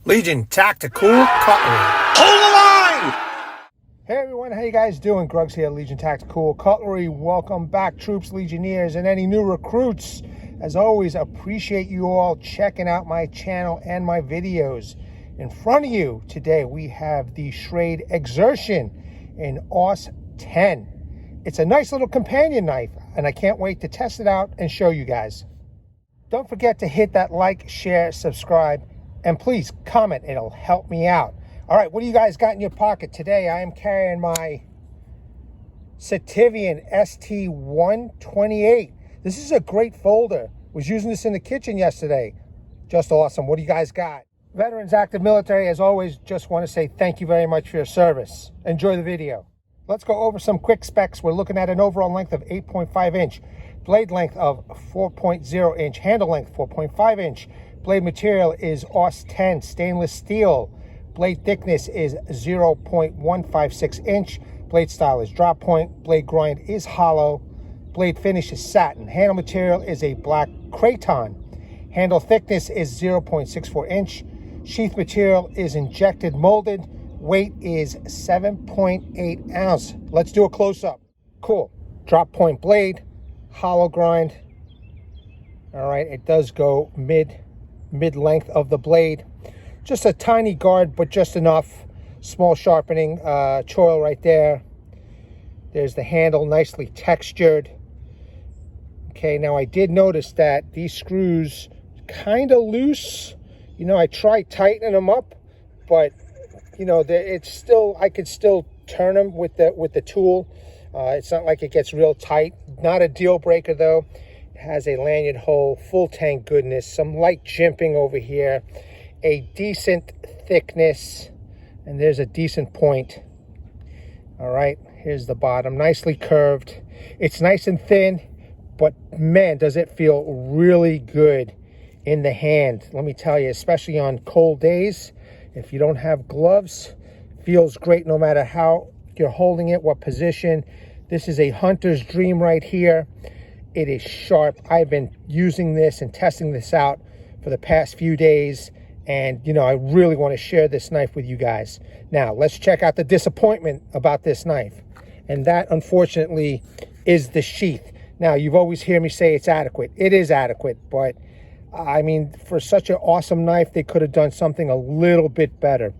Legion Tactical Cutlery. Hold the line! Hey everyone, how you guys doing? Gruggs here, Legion Tactical Cutlery. Welcome back, troops, Legionnaires, and any new recruits. As always, appreciate you all checking out my channel and my videos. In front of you today, we have the Schrade Exertion in AUS10. It's a nice little companion knife, and I can't wait to test it out and show you guys. Don't forget to hit that like, share, subscribe, and please comment. It'll help me out. All right, what do you guys got in your pocket today? I am carrying my Satin ST128. This is a great folder. Was using this in the kitchen yesterday. Just awesome. What do you guys got? Veterans, active military, as always, just want to say thank you very much for your service. Enjoy the video. Let's go over some quick specs. We're looking at an overall length of 8.5 inch, blade length of 4.0 inch, handle length 4.5 inch. Blade material is AUS10 stainless steel. Blade thickness is 0.156 inch. Blade style is drop point. Blade grind is hollow. Blade finish is satin. Handle material is a black Kraton. Handle thickness is 0.64 inch. Sheath material is injected molded. Weight is 7.8 ounce. Let's do a close-up. Cool. Drop point blade, hollow grind. All right, it does go mid-length of the blade. Just a tiny guard, but just enough. Small sharpening choil right there. There's the handle, nicely textured. Okay, now I did notice that these screws kind of loose. You know, I tried tightening them up, but you know, it's still, I could still turn them with the tool. It's not like it gets real tight. Not a deal breaker though. It has a lanyard hole, full tang goodness, some light jimping over here, a decent thickness, and there's a decent point. All right, here's the bottom, nicely curved. It's nice and thin, but man, does it feel really good in the hand. Let me tell you, especially on cold days, if you don't have gloves, feels great no matter how you're holding it, what position. This is a hunter's dream right here. It is sharp. I've been using this and testing this out for the past few days, and you know, I really want to share this knife with you guys. Now, let's check out the disappointment about this knife, and that, unfortunately, is the sheath. Now, you've always heard me say it's adequate. It is adequate, but I mean, for such an awesome knife, they could have done something a little bit better.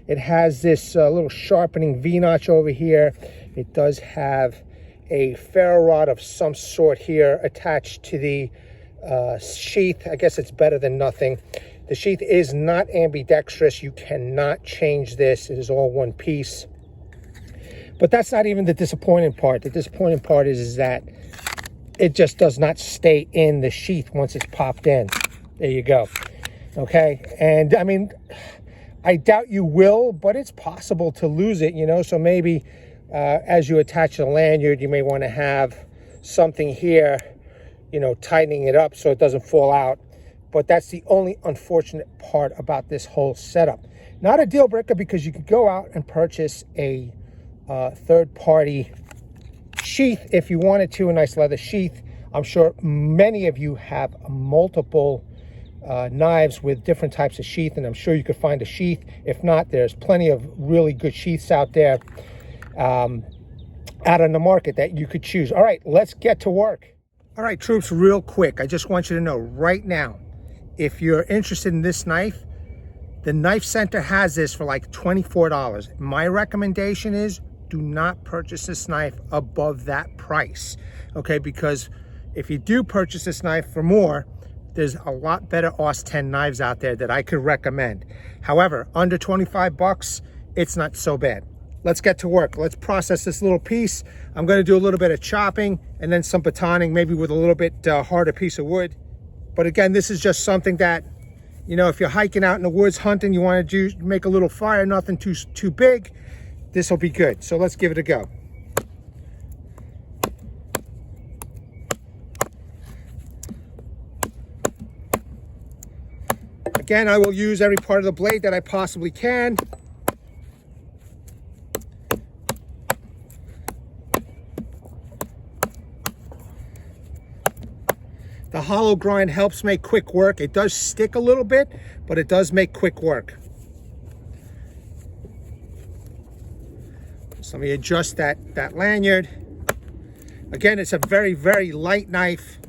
It has this little sharpening V-notch over here. It does have a ferro rod of some sort here attached to the sheath. I guess it's better than nothing. The sheath is not ambidextrous. You cannot change this. It is all one piece. But that's not even the disappointing part. The disappointing part is that it just does not stay in the sheath once it's popped in. There you go. Okay, and I mean, I doubt you will, but it's possible to lose it, you know, so maybe as you attach the lanyard, you may want to have something here, you know, tightening it up so it doesn't fall out. But that's the only unfortunate part about this whole setup. Not a deal breaker, because you could go out and purchase a third-party sheath if you wanted to, a nice leather sheath. I'm sure many of you have multiple knives with different types of sheath, and I'm sure you could find a sheath. If not, there's plenty of really good sheaths out there out on the market that you could choose. All right, let's get to work. All right, troops, real quick, I just want you to know right now, if you're interested in this knife, the Knife Center has this for like $24. My recommendation is do not purchase this knife above that price, okay? Because if you do purchase this knife for more, there's a lot better AUS10 knives out there that I could recommend. However, under 25 bucks, it's not so bad. Let's get to work. Let's process this little piece. I'm gonna do a little bit of chopping and then some batoning, maybe with a little bit harder piece of wood. But again, this is just something that, you know, if you're hiking out in the woods hunting, you wanna make a little fire, nothing too big, this will be good. So let's give it a go. Again, I will use every part of the blade that I possibly can. The hollow grind helps make quick work. It does stick a little bit, but it does make quick work. So let me adjust that lanyard. Again, it's a very, very light knife.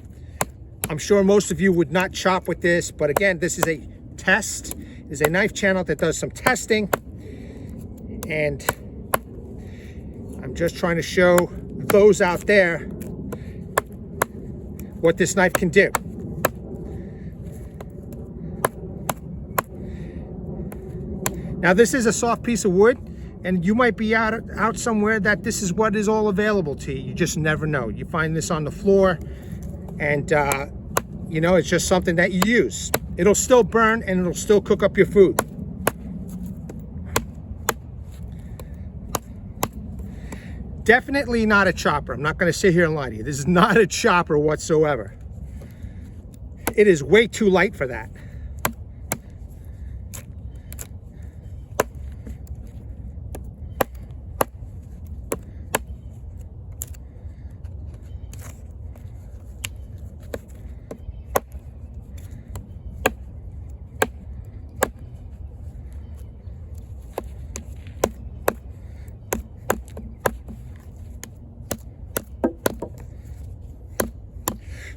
I'm sure most of you would not chop with this, but again, this is a test. It's a knife channel that does some testing. And I'm just trying to show those out there what this knife can do. Now, this is a soft piece of wood, and you might be out somewhere that this is what is all available to you. You just never know. You find this on the floor, and you know, it's just something that you use. It'll still burn, and it'll still cook up your food. Definitely not a chopper. I'm not going to sit here and lie to you. This is not a chopper whatsoever. It is way too light for that.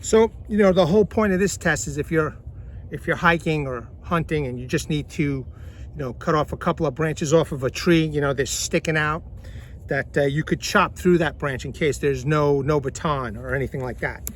So, you know, the whole point of this test is if you're hiking or hunting and you just need to, you know, cut off a couple of branches off of a tree, you know, they're sticking out, that you could chop through that branch in case there's no baton or anything like that.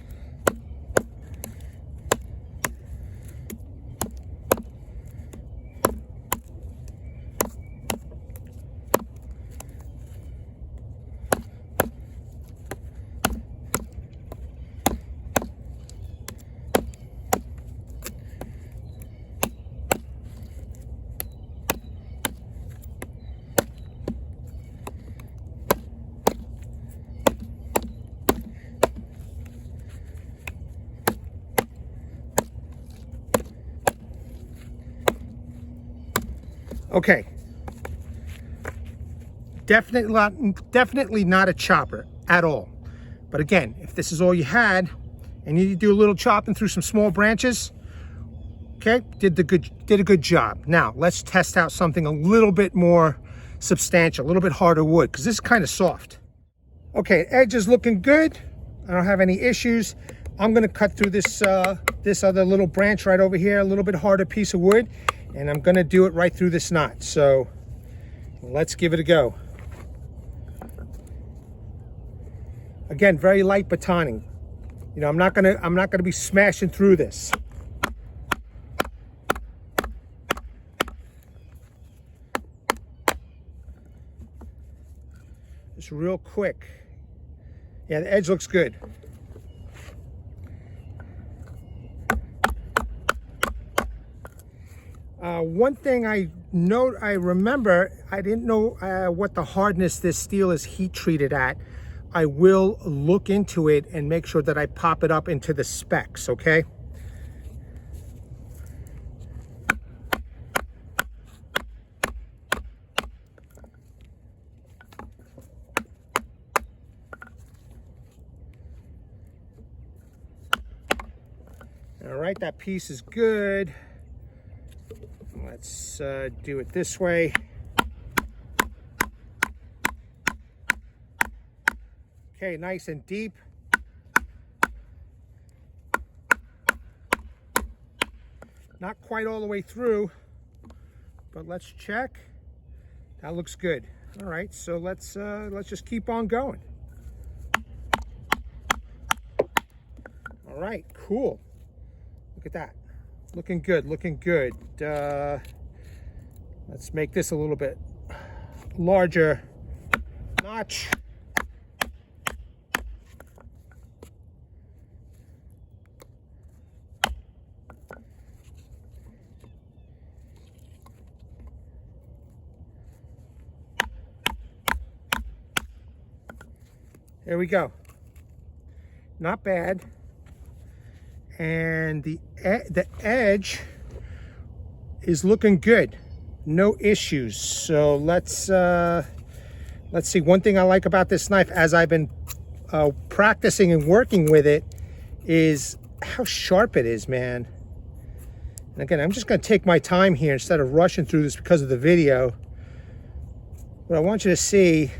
Okay, definitely not a chopper at all. But again, if this is all you had and you do a little chopping through some small branches, okay, did a good job. Now let's test out something a little bit more substantial, a little bit harder wood, because this is kind of soft. Okay, edge is looking good. I don't have any issues. I'm going to cut through this other little branch right over here, a little bit harder piece of wood. And I'm going to do it right through this knot. So let's give it a go. Again, very light batoning. You know, I'm not gonna be smashing through this. Just real quick. Yeah, the edge looks good. One thing I remember, I didn't know what the hardness this steel is heat treated at. I will look into it and make sure that I pop it up into the specs, okay? All right, that piece is good. Let's do it this way. Okay, nice and deep. Not quite all the way through, but let's check. That looks good. All right, so let's just keep on going. All right, cool. Look at that. Looking good, looking good. Let's make this a little bit larger notch. There we go. Not bad. And the edge is looking good. No issues. So let's see. One thing I like about this knife, as I've been practicing and working with it, is how sharp it is, man. And again, I'm just going to take my time here instead of rushing through this because of the video. What I want you to see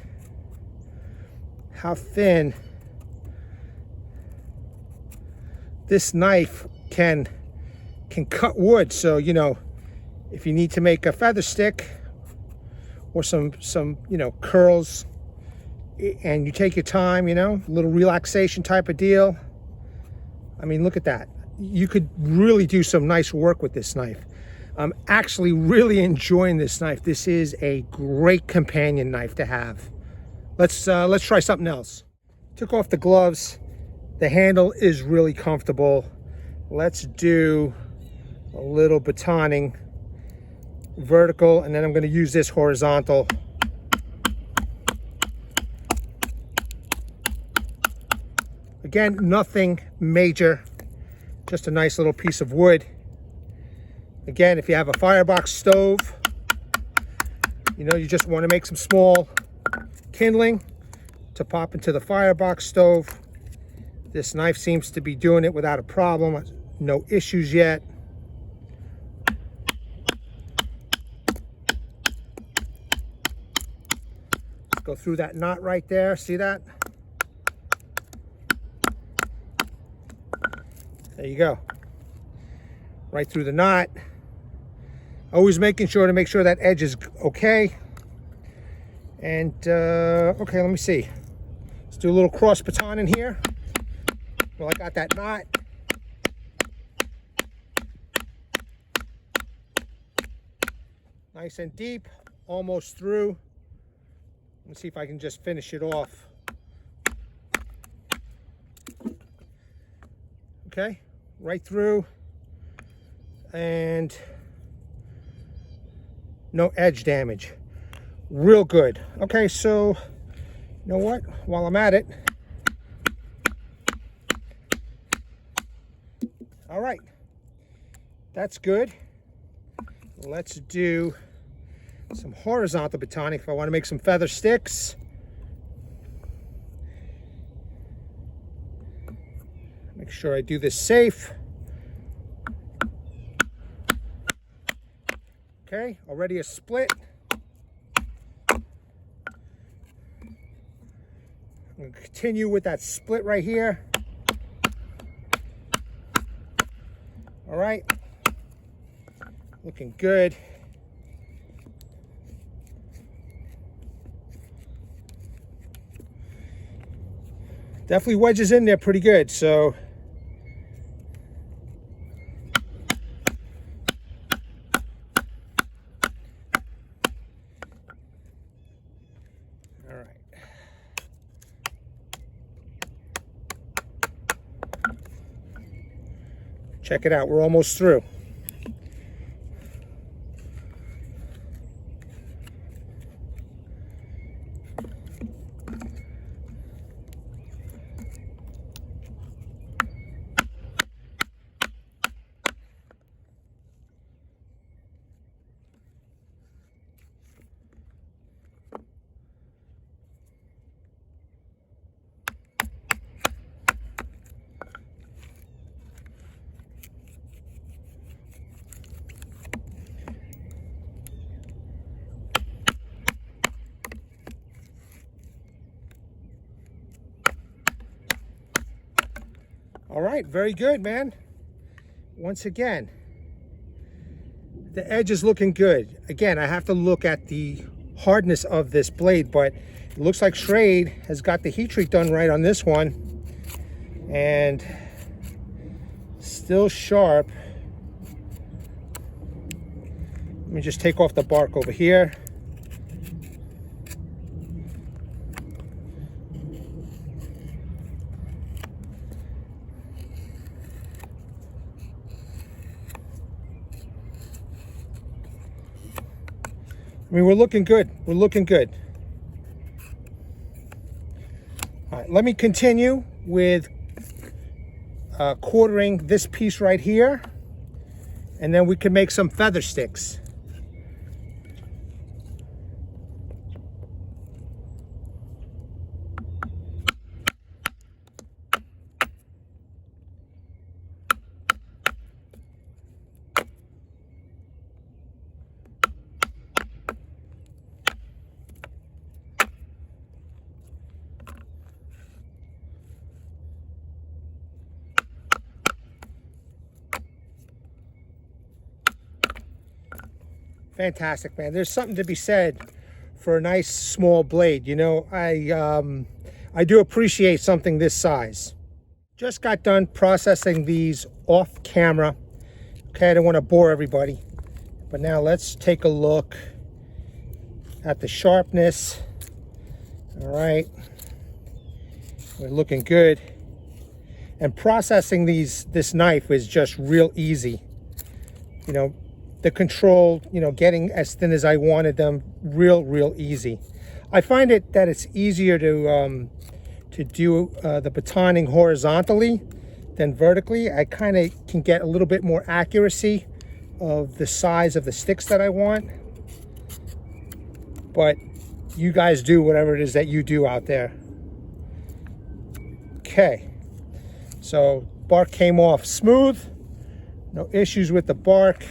how thin this knife can cut wood. So, you know, if you need to make a feather stick or some you know, curls, and you take your time, you know, a little relaxation type of deal. I mean, look at that. You could really do some nice work with this knife. I'm actually really enjoying this knife. This is a great companion knife to have. Let's try something else. Took off the gloves. The handle is really comfortable. Let's do a little batoning, vertical, and then I'm going to use this horizontal. Again, nothing major, just a nice little piece of wood. Again, if you have a firebox stove, you know, you just want to make some small kindling to pop into the firebox stove. This knife seems to be doing it without a problem. No issues yet. Let's go through that knot right there. See that? There you go. Right through the knot. Always making sure to make sure that edge is okay. And okay, let me see. Let's do a little cross baton in here. Well, I got that knot. Nice and deep, almost through. Let's see if I can just finish it off. Okay, right through, and no edge damage. Real good. Okay, so you know what? While I'm at it, all right, that's good. Let's do some horizontal batoning if I want to make some feather sticks. Make sure I do this safe. Okay, already a split. I'm going to continue with that split right here. All right, looking good. Definitely wedges in there pretty good, so all right. Check it out, we're almost through. All right, very good, man. Once again, the edge is looking good. Again, I have to look at the hardness of this blade, but it looks like Schrade has got the heat treat done right on this one. And still sharp. Let me just take off the bark over here. I mean, we're looking good. We're looking good. All right, let me continue with quartering this piece right here, and then we can make some feather sticks. Fantastic, man. There's something to be said for a nice small blade. You know, I do appreciate something this size. Just got done processing these off camera. Okay, I don't want to bore everybody, but now let's take a look at the sharpness. All right, we're looking good. And processing this knife is just real easy. You know, the control, you know, getting as thin as I wanted them, real easy. I find that it's easier to do the batoning horizontally than vertically. I kind of can get a little bit more accuracy of the size of the sticks that I want. But you guys do whatever it is that you do out there. Okay, so bark came off smooth. No issues with the bark.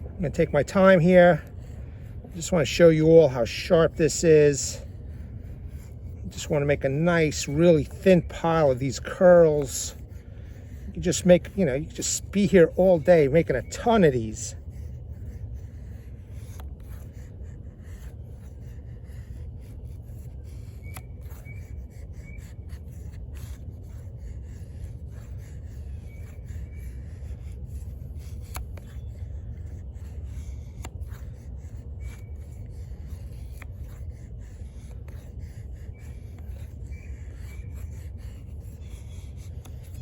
I'm gonna take my time here. I just want to show you all how sharp this is. I just want to make a nice, really thin pile of these curls. You can just make, you know, you can just be here all day making a ton of these.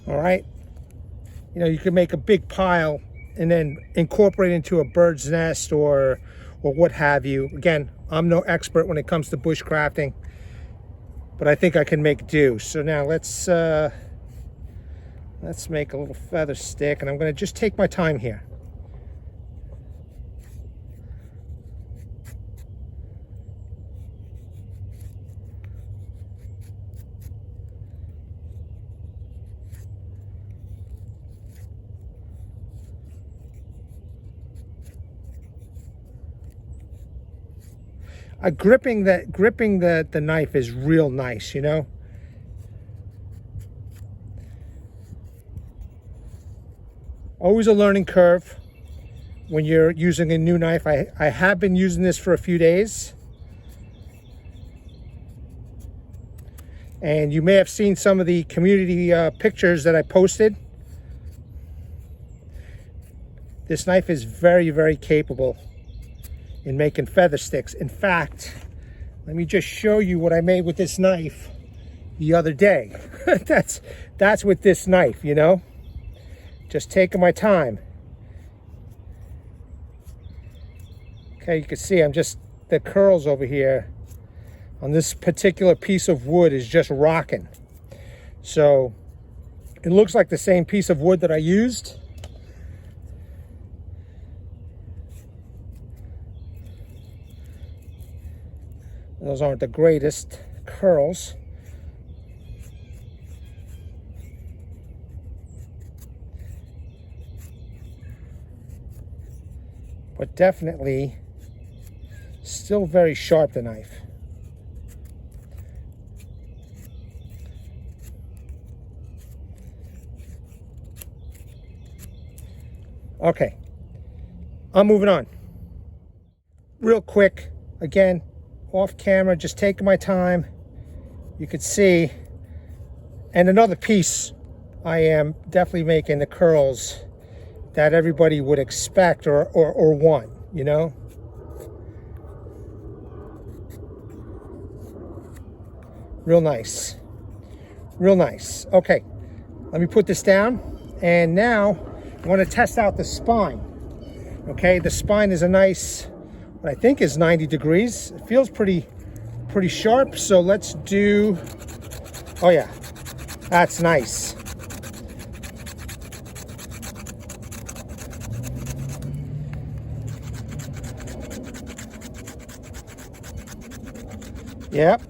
All right, you know, you can make a big pile and then incorporate into a bird's nest or what have you. Again, I'm no expert when it comes to bushcrafting, but I think I can make do. So now let's make a little feather stick, and I'm going to just take my time here. Gripping the knife is real nice, you know. Always a learning curve when you're using a new knife. I have been using this for a few days, and you may have seen some of the community pictures that I posted. This knife is very very capable in making feather sticks. In fact, let me just show you what I made with this knife the other day. that's with this knife, you know, just taking my time. Okay, you can see the curls over here on this particular piece of wood is just rocking. So it looks like the same piece of wood that I used. Those aren't the greatest curls. But definitely still very sharp, the knife. Okay, I'm moving on. Real quick, again, off camera, just taking my time. You could see, and another piece, I am definitely making the curls that everybody would expect or want, you know. Real nice, real nice. Okay, let me put this down, and now I want to test out the spine. Okay, the spine is a nice, what I think is 90 degrees. It feels pretty sharp, so let's do, oh yeah, that's nice. Yep,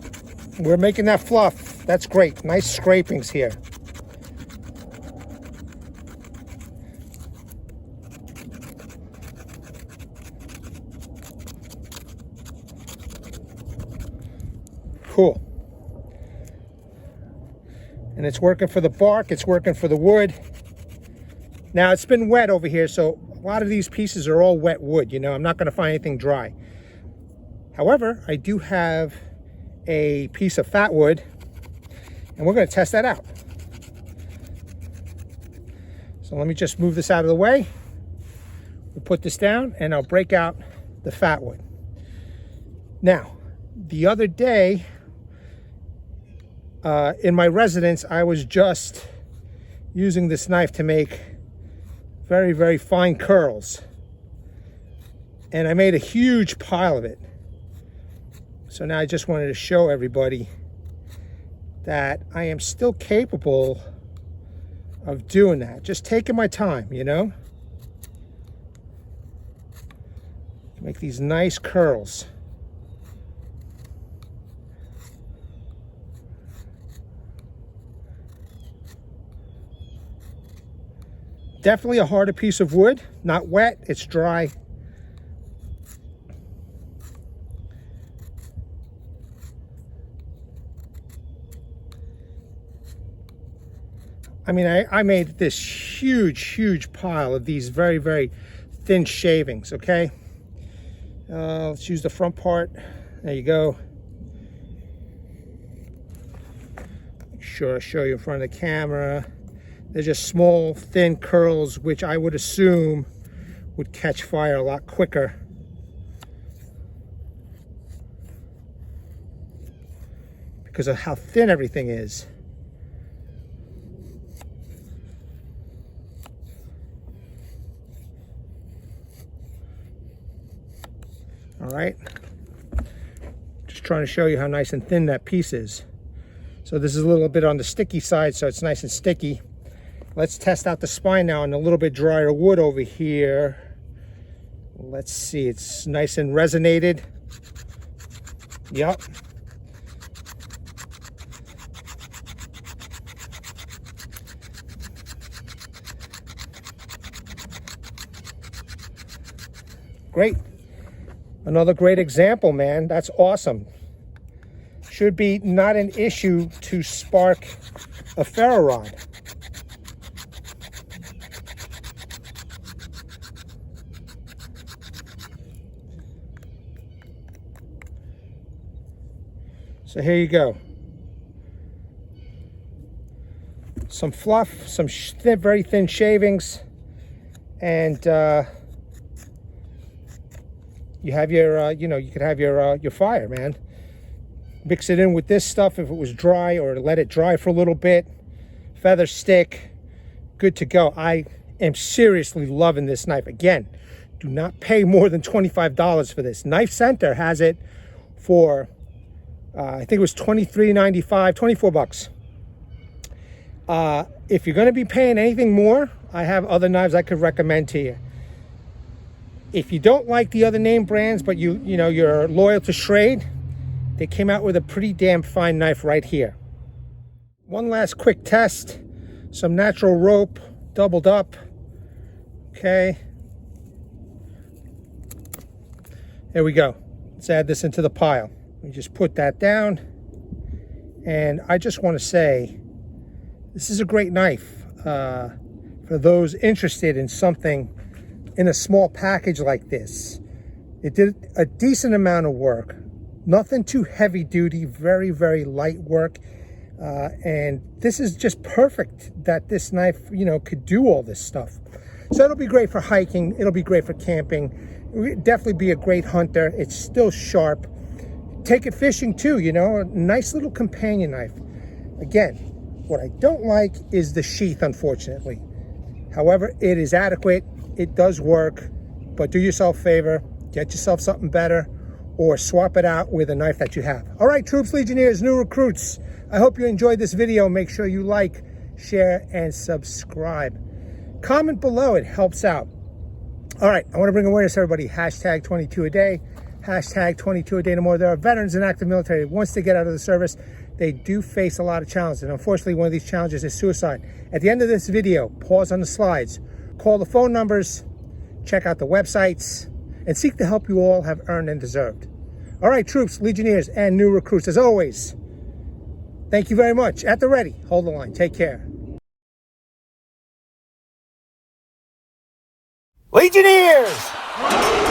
we're making that fluff. That's great, nice scrapings here. Cool. And it's working for the bark, it's working for the wood. Now, it's been wet over here, so a lot of these pieces are all wet wood, you know. I'm not going to find anything dry. However, I do have a piece of fat wood, and we're going to test that out. So let me just move this out of the way. We'll put this down, and I'll break out the fat wood. Now, the other day, in my residence, I was just using this knife to make very, very fine curls. And I made a huge pile of it. So now I just wanted to show everybody that I am still capable of doing that. Just taking my time, you know? Make these nice curls. Definitely a harder piece of wood, not wet, it's dry. I mean, I made this huge pile of these very, very thin shavings, okay? Let's use the front part. There you go. Make sure I show you in front of the camera. They're just small, thin curls, which I would assume would catch fire a lot quicker. Because of how thin everything is. All right. Just trying to show you how nice and thin that piece is. So this is a little bit on the sticky side, so it's nice and sticky. Let's test out the spine now on a little bit drier wood over here. Let's see, it's nice and resonated. Yep. Great. Another great example, man. That's awesome. Should be not an issue to spark a ferro rod. So here you go. Some fluff, some very thin shavings, and you have your, you could have your fire, man. Mix it in with this stuff if it was dry, or let it dry for a little bit. Feather stick, good to go. I am seriously loving this knife. Again, do not pay more than $25 for this. Knife Center has it for, I think it was $23.95, 24 bucks. If you're going to be paying anything more, I have other knives I could recommend to you. If you don't like the other name brands, but you're loyal to Schrade, they came out with a pretty damn fine knife right here. One last quick test. Some natural rope, doubled up. Okay. There we go. Let's add this into the pile. We just put that down. And I just want to say, this is a great knife for those interested in something in a small package like this. It did a decent amount of work. Nothing too heavy duty, very, very light work. And this is just perfect that this knife, could do all this stuff. So it'll be great for hiking. It'll be great for camping. It would definitely be a great hunter. It's still sharp. Take it fishing too, a nice little companion knife. Again, what I don't like is the sheath, unfortunately. However, it is adequate. It does work, but do yourself a favor, get yourself something better, or swap it out with a knife that you have. All right, troops, legionnaires, new recruits, I hope you enjoyed this video. Make sure you like, share, and subscribe. Comment below, it helps out. All right, I want to bring awareness to everybody. Hashtag 22 a day, hashtag 22 a day no more. There are veterans in active military. Once they get out of the service, they do face a lot of challenges. And unfortunately, one of these challenges is suicide. At the end of this video, pause on the slides, call the phone numbers, check out the websites, and seek the help you all have earned and deserved. All right, troops, legionnaires, and new recruits, as always, thank you very much. At the ready, hold the line. Take care. Legionnaires!